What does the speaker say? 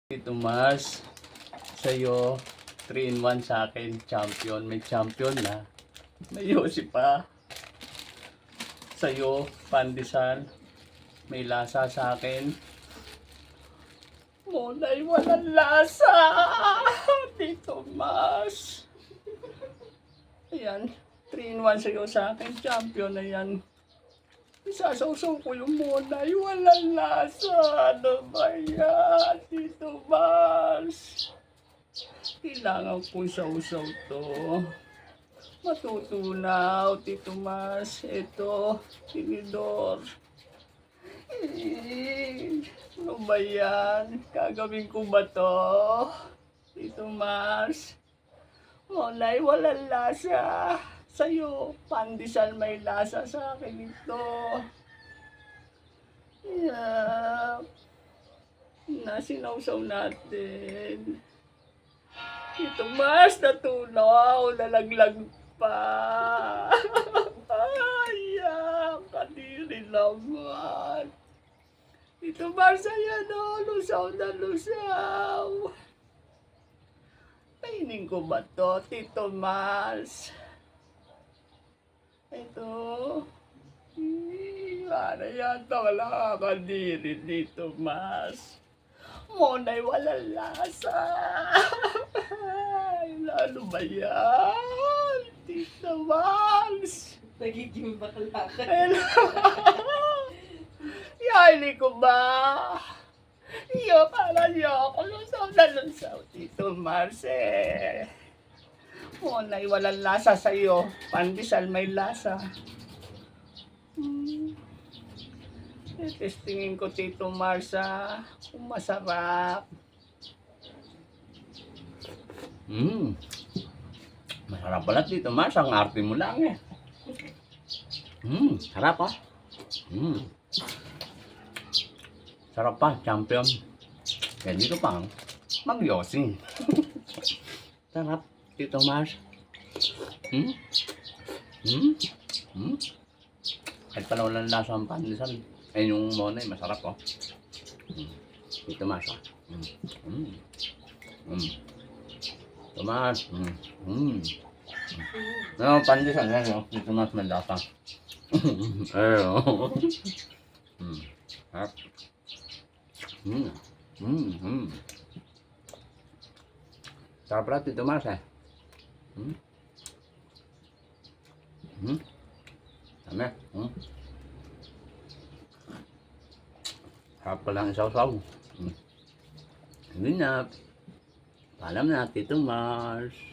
Ito Mars, sa'yo, 3-in-1 sa akin, champion. May champion na. May yosi pa. Sa'yo, pandesal. May lasa sa akin. Monay walang lasa. Dito Mars. Ayan, 3-in-1 sa'yo sa akin, champion na yan. Isasawsaw ko yung monay, walang lasa. Ano ba yan? Tito Mars. Kailangan kong sausaw to. Matutunaw, Tito Mars. Ito, tinidor. Ano ba yan? Gagawin ko ba to? Tito Mars. Monay, walang lasa. Sa'yo, pandesal may lasa sa akin ito. Yeah. Nasinawsaw natin. Ito Mars, natunaw, lalaglag pa. Ay, kadiri naman. Ito Mars, ayan o, lusaw na lusaw. Kainin ko ba to, Tito Mars? Ito. Para yata wala kakadiri dito, Mas. Monay walang lasa. Ano ba yan? Tito Mas. Nagiging bakla ka. Yaili ko ba? Iyo, para niyo ako lusaw na lusaw, Tito Mars eh. Monay walang lasa sa'yo. Pandesal may lasa. Testingin ko, Tito Marsa, kung masarap. Masarap pala, Tito Marsa. Ang arte mo lang eh. Sarap ah. Sarap pa, champion. Kaya dito pa, magyosing. Sarap, Tito Mars. Kahit pala walang lasa ang pandesal. Ay, yung monay, masarap oh. Tito Mars oh. Tito Mars. No, pandesal yan oh. Tito Mars may lasa. Ay oh. Sarap. Sarap pala, Tito Mars eh. Dami. Sarap pa lang isaw-saw. Hindi na. Paalam na, Tito Mars.